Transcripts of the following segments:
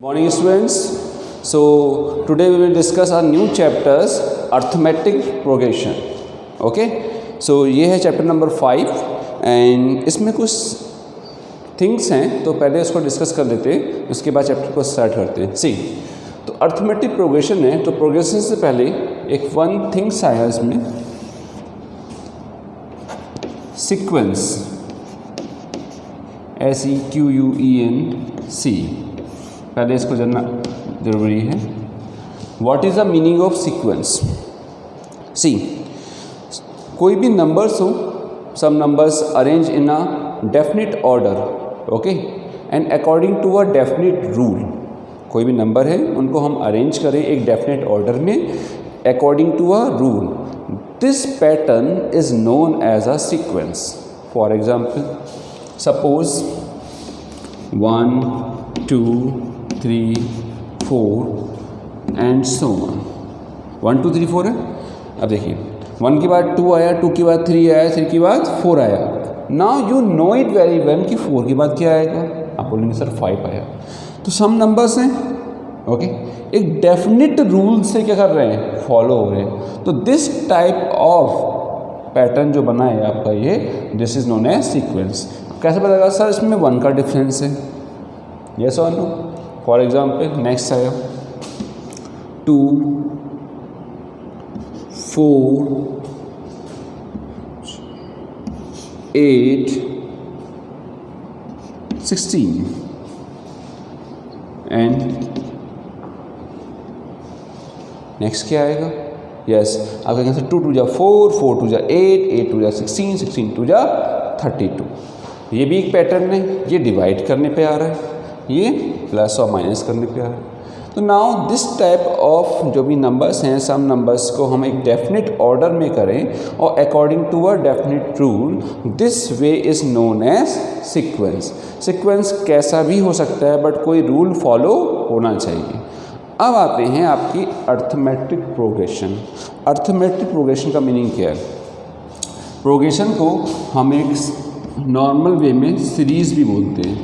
Morning students. So today we will discuss our new chapters arithmetic progression. Okay. So ये है chapter number 5 and इसमें कुछ things हैं तो पहले इसको डिस्कस कर लेते हैं, उसके बाद चैप्टर को स्टार्ट करते हैं। सी तो अर्थमेटिक प्रोग्रेशन है, तो प्रोग्रेशन से पहले एक वन थिंग्स आया इसमें, सीक्वेंस, SEQUENC, पहले इसको जानना जरूरी है। What is the meaning of sequence? See कोई भी नंबर्स हो, some numbers arrange in a definite order, okay, and according to a definite rule. कोई भी नंबर है उनको हम अरेंज करें एक डेफिनेट ऑर्डर में according to a rule, this pattern is known as a sequence. For example suppose 1 2 3 4 and so on. 1 2 3 4 है। अब देखिए 1 के बाद 2 आया, 2 के बाद 3 आया, 3 के बाद 4 आया। Now you know it very well कि 4 के बाद क्या आएगा। आप बोलेंगे सर 5 आया। तो सम नंबर्स हैं, ओके, एक डेफिनिट रूल से क्या कर रहे हैं, फॉलो हो रहे हैं। तो दिस टाइप ऑफ पैटर्न जो बना है आपका ये, this is known as sequence. कैसे पता लगा सर इसमें 1 का डिफरेंस है, यस और नो। फॉर एग्जाम्पल नेक्स्ट आया 2 4 8 16 एंड नेक्स्ट क्या आएगा, यस आप कहेंगे सर 2 2 जा 4 4 2 जा 8 8 2 जा 16 16 2 जा 32। ये भी एक पैटर्न है, ये डिवाइड करने पे आ रहा है, ये प्लस और माइनस करने पे आ रहा है। तो नाउ दिस टाइप ऑफ जो भी नंबर्स हैं, सम नंबर्स को हम एक डेफिनेट ऑर्डर में करें और according to a definite rule, this way is known as sequence. Sequence कैसा भी हो सकता है बट कोई रूल फॉलो होना चाहिए। अब आते हैं आपकी अर्थमेटिक प्रोग्रेशन। अर्थमेटिक प्रोग्रेशन का मीनिंग क्या है? प्रोग्रेशन को हम एक नॉर्मल वे में सीरीज भी बोलते हैं,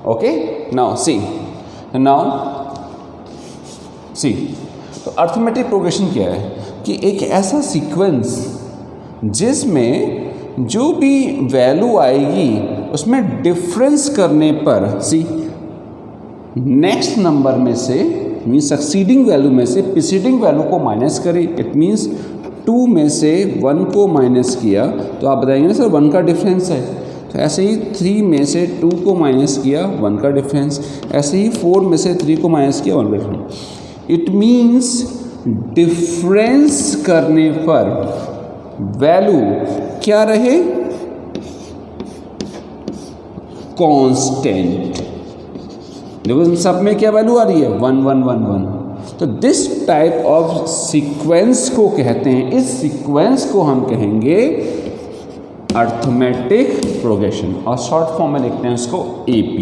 ओके। नाउ सी तो अर्थमेटिक प्रोग्रेशन क्या है कि एक ऐसा सीक्वेंस जिसमें जो भी वैल्यू आएगी उसमें डिफरेंस करने पर सी नेक्स्ट नंबर में से मीन्स सक्सीडिंग वैल्यू में से प्रीसीडिंग वैल्यू को माइनस करें। इट मीन्स 2 में से 1 को माइनस किया तो आप बताएंगे ना सर 1 का डिफरेंस है। तो ऐसे ही 3 में से 2 को माइनस किया 1 का डिफरेंस, ऐसे ही 4 में से 3 को माइनस किया 1 का डिफरेंस। इट मीन्स डिफरेंस करने पर वैल्यू क्या रहे, कांस्टेंट। देखो इन सब में क्या वैल्यू आ रही है, 1 1 1 1। तो दिस टाइप ऑफ सीक्वेंस को कहते हैं, इस सीक्वेंस को हम कहेंगे अर्थमेटिक प्रोग्रेशन और शॉर्ट फॉर्म में लिखते हैं इसको AP।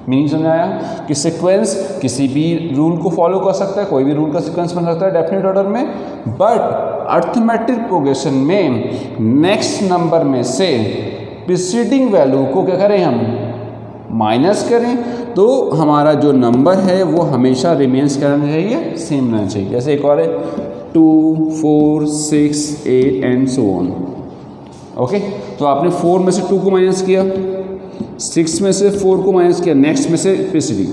मीनिंग समझाया कि सीक्वेंस किसी भी रूल को फॉलो कर सकता है, कोई भी रूल का सीक्वेंस बन सकता है डेफिनेट ऑर्डर में, बट अर्थमेटिक प्रोग्रेशन में नेक्स्ट नंबर में से प्रीसीडिंग वैल्यू को क्या करें, हम माइनस करें, तो हमारा जो नंबर है वो हमेशा रिमेंस करना चाहिए, सेम रहना चाहिए। जैसे एक और है 2 4 6 8 एंड सो ऑन, ओके। तो आपने 4 में से 2 को माइनस किया, 6 में से 4 को माइनस किया, नेक्स्ट में से प्रीसीडिंग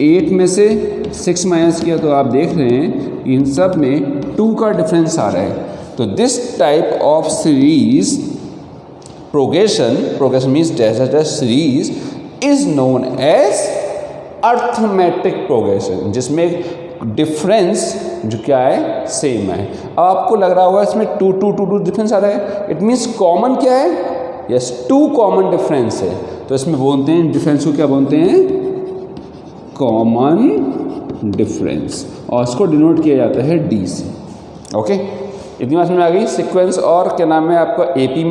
8 में से 6 माइनस किया, तो आप देख रहे हैं इन सब में 2 का डिफरेंस आ रहा है। तो this type of series progression means series is known as arithmetic progression, जिसमें डिफरेंस जो क्या है, सेम है। अब आपको लग रहा होगा इसमें 2 2 2 2 डिफरेंस आ रहा है, इट मीन्स कॉमन क्या है, यस 2 कॉमन डिफरेंस है। तो इसमें बोलते हैं डिफरेंस को क्या बोलते हैं, कॉमन डिफरेंस, और इसको डिनोट किया जाता है D से, ओके। इतनी बात समझ आ गई। सीक्वेंस और क्या नाम है आपका AP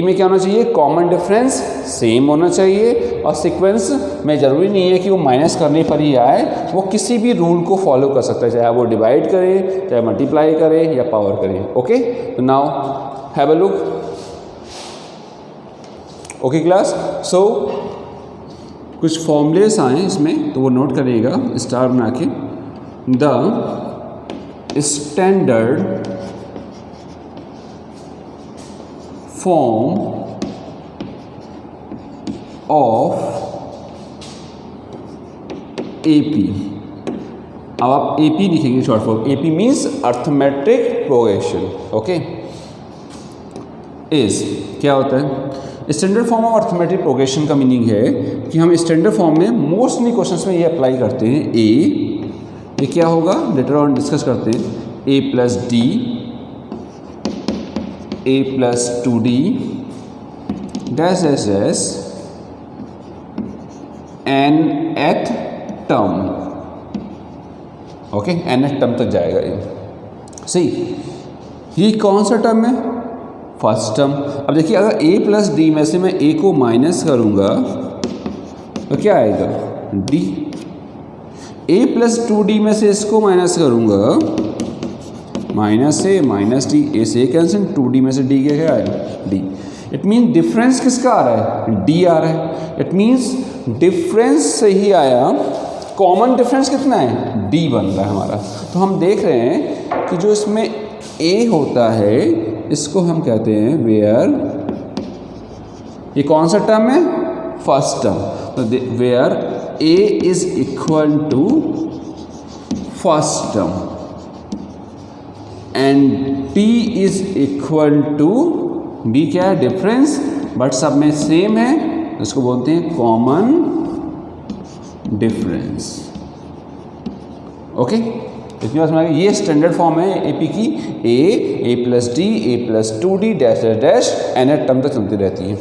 में क्या होना चाहिए, कॉमन डिफरेंस सेम होना चाहिए, और सीक्वेंस में ज़रूरी नहीं है कि वो माइनस करने पर ही आए, वो किसी भी रूल को फॉलो कर सकता है, चाहे वो डिवाइड करे, चाहे मल्टीप्लाई करे या पावर करे, ओके। तो now have a look, okay class. So कुछ फॉर्मूलेस आए इसमें तो वो नोट करिएगा स्टार बना के। The standard form of AP। अब आप AP लिखेंगे short form. AP means arithmetic progression. Okay, is क्या होता है? Standard form of arithmetic progression का मीनिंग है कि हम स्टैंडर्ड फॉर्म में मोस्टली क्वेश्चंस में ये अप्लाई करते हैं। ये क्या होगा लेटर ऑन डिस्कस करते हैं। A + D, A + 2D dash dash dash nth term. Okay, nth term तक जाएगा ये। सही, ये कौन सा टर्म है? First term. अब देखिए अगर A + D में से मैं A को माइनस करूँगा तो क्या आएगा? D। A + 2D में से इसको माइनस करूँगा, -A -D, A से कैंसिल, 2D में से D क्या आएगा? D। इट मीन्स डिफरेंस किसका आ रहा है? D आ रहा है। इट मीन्स डिफरेंस से ही आया। कॉमन डिफरेंस कितना है? D बन रहा है हमारा। तो हम देख रहे हैं कि जो इसमें A होता है इसको हम कहते हैं वेयर, ये कौन सा टर्म है? First term. तो where A is equal to first term and D is equal to, D क्या है? डिफरेंस, बट सब में सेम है, इसको बोलते हैं कॉमन डिफरेंस। ओके, इतनी बात समझ आ गई। ये स्टैंडर्ड फॉर्म है AP की। A + D, A + 2D dash dash dash nth term तक चलती रहती है।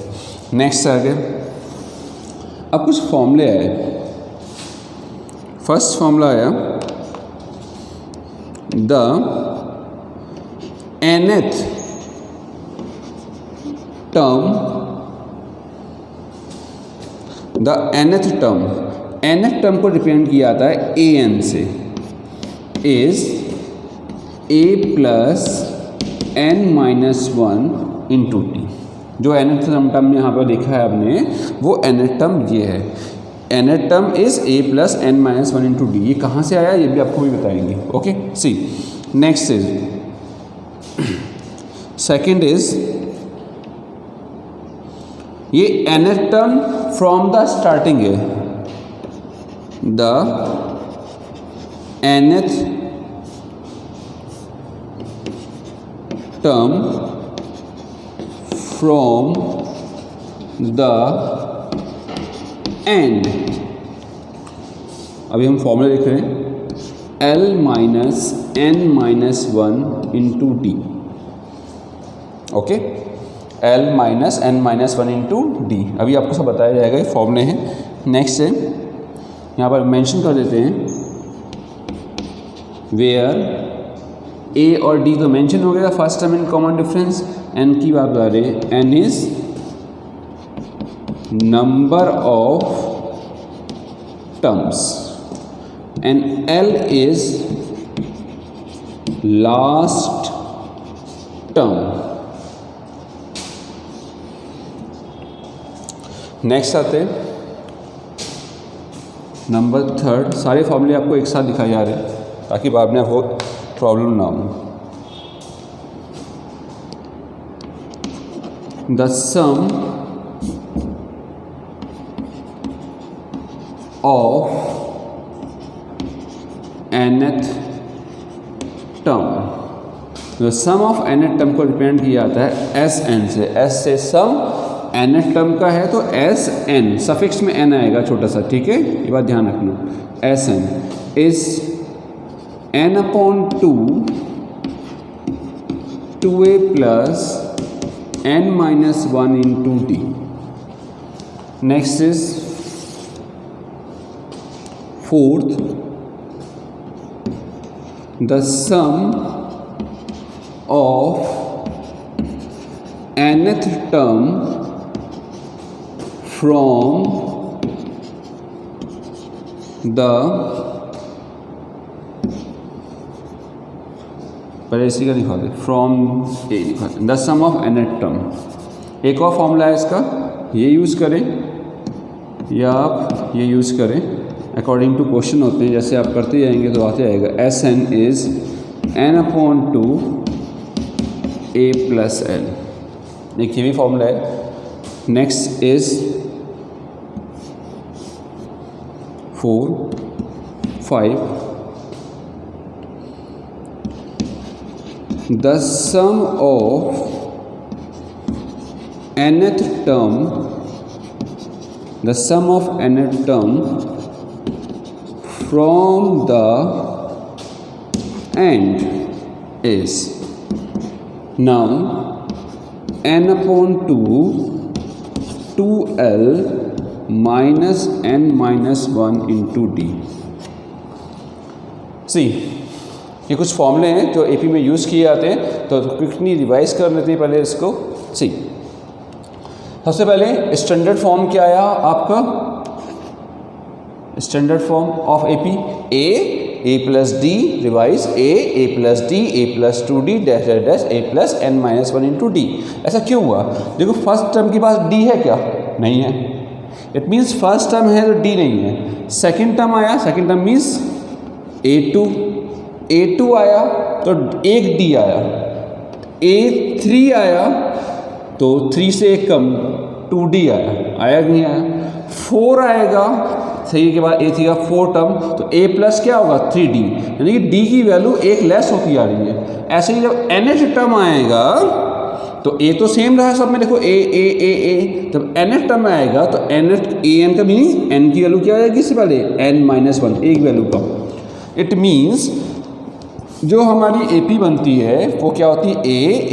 नेक्स्ट आगे अब कुछ फॉर्मूले आए। फर्स्ट फॉर्मूला आया the nth term, the nth term को रिप्रेजेंट किया जाता है an से, is A + n-1 into T। जो nth टर्म यहाँ पर देखा है आपने, वो nth टर्म ये है। nth term is A + n-1 into D। ये कहाँ से आया ये भी आपको भी बताएंगे। Okay, see next is second is ये nth term from the starting है। The nth term from the end. अभी हम फॉर्मूला लिख रहे हैं L - n-1 into D। Okay, L - n-1 into D। अभी आपको सब बताया जाएगा, ये फॉर्मूले हैं। नेक्स्ट है, यहाँ पर मेंशन कर देते हैं वेयर A और D तो मेंशन हो गया, first term in common difference. n की बात बता रहे, n is number of terms and L is last term. Next आते हैं नंबर थर्ड। सारे फॉर्मूले आपको एक साथ दिखाए जा रहे हैं ताकि बाद में आपको प्रॉब्लम ना हो। The sum of nth term, तो सम ऑफ nth टर्म को रिप्रेजेंट किया जाता है Sn से। S से सम, nth टर्म का है तो Sn, सफिक्स में n आएगा छोटा सा, ठीक है, ये बात ध्यान रखना। Sn is n/2 2a + n-1 into D। Next is fourth, the sum of nth term from the, पहले इसी का लिखा दे, फ्रॉम ए लिखा दे, the sum of nth term. एक और फॉर्मूला है इसका, ये यूज़ करें या आप ये यूज़ करें, अकॉर्डिंग टू क्वेश्चन होते हैं, जैसे आप करते जाएंगे तो आते जाएगा। S N is n/2 a plus L, एक ये भी फॉर्मूला है। Next is 4, 5, the sum of nth term, the sum of nth term from the end is now n/2 2l minus n minus 1 into d। सी ये कुछ फॉर्मूले हैं जो AP में यूज़ किए जाते हैं, तो क्विकली रिवाइज कर लेते हैं पहले इसको। सी सबसे पहले स्टैंडर्ड फॉर्म क्या आया आपका, standard form of AP A plus D revise A plus D A plus 2d dash dash dash A plus n minus 1 into D. ऐसा क्यों हुआ? देखो फर्स्ट टर्म के पास डी है क्या? नहीं है, इट मीन्स फर्स्ट टर्म है तो डी नहीं है। सेकेंड टर्म आया, सेकेंड टर्म मीन्स A2 आया तो एक डी आया, A3 आया तो 3 से एक कम 2d आया कि नहीं आया। 4 आएगा, 3 के बाद A3 का 4 टर्म तो A प्लस क्या होगा 3d, यानी कि d की वैल्यू एक लेस होती जा रही है। ऐसे ही जब nth टर्म आएगा तो A तो सेम रहा सब में, देखो A जब nth टर्म आएगा तो nth an का मीनिंग n की वैल्यू क्या आएगी इससे पहले n-1, एक वैल्यू कम। इट मीन्स जो हमारी AP बनती है वो क्या होती है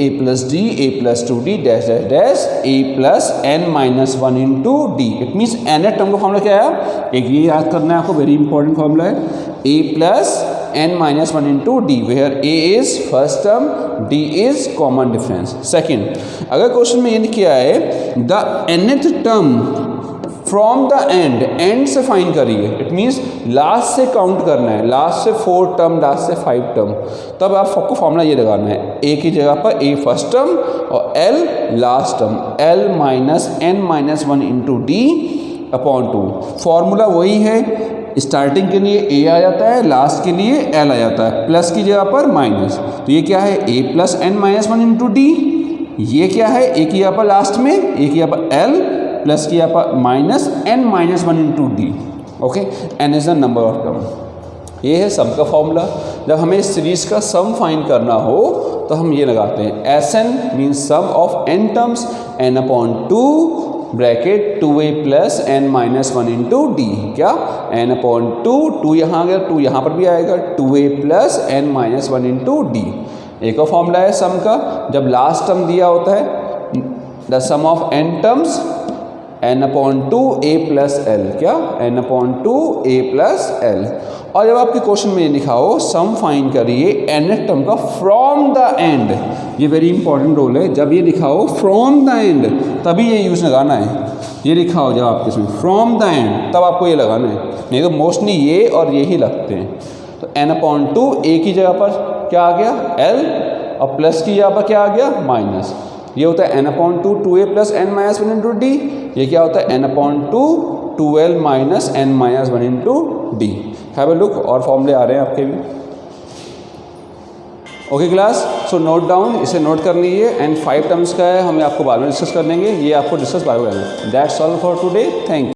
A plus D A plus 2d dash dash dash A plus n minus 1 into D. It means nth term का फॉर्मूला क्या है, एक ये याद करना है आपको, वेरी इंपॉर्टेंट फॉर्मूला है A plus n minus 1 into D, where A is first term, D is common difference. Second, अगर क्वेश्चन में ये किया है the nth term from the end से फाइंड करिए, इट मीन्स लास्ट से काउंट करना है, लास्ट से 4 टर्म, लास्ट से 5 टर्म, तब आपको फॉर्मूला ये लगाना है A की जगह पर A फर्स्ट टर्म और L last term, L minus n minus 1 into D upon 2। Formula वही है, स्टार्टिंग के लिए A आ जाता है, लास्ट के लिए L आ जाता है, प्लस की जगह पर माइनस, तो ये क्या है A plus n minus 1 into D. ये क्या है A की जगह पर लास्ट में, A की जगह पर L प्लस की यहाँ पर minus n minus 1 into D. Okay, n is the number of term. ये है सम का फॉर्मूला। जब हमें इस सीरीज का सम फाइंड करना हो तो हम ये लगाते हैं Sn means sum of n terms, n/2 bracket 2a plus n minus 1 into D. क्या n/2, 2 यहाँ आ गया, 2 यहाँ पर भी आएगा, 2a plus n minus 1 into D. एक और फॉर्मूला है सम का, जब लास्ट टर्म दिया होता है the sum of n terms n/2 a plus L, क्या n/2 a प्लस एल। और जब आपके क्वेश्चन में ये लिखा हो सम फाइंड करिए nth टर्म का फ्रॉम द एंड, ये वेरी इंपॉर्टेंट रोल है, जब ये लिखा हो फ्रॉम द एंड तभी ये यूज़ लगाना है। ये लिखा हो जब आपके इसमें फ्रॉम द एंड तब आपको ये लगाना है, नहीं तो मोस्टली ये और ये ही लगते हैं। तो n/2 a की जगह पर क्या आ गया l, और प्लस की जगह पर क्या आ गया माइनस। ये होता है n/2 2a plus n minus 1 into D. ये क्या होता है n/2 2l minus n minus 1 into D. Have a look, और फॉर्मूले आ रहे हैं आपके भी। Okay class, so note down, इसे नोट कर लीजिए। एंड 5 टर्म्स का है, हमें आपको बाद में डिस्कस कर लेंगे, ये आपको डिस्कस बाद में करना है। That's all for today, thank you.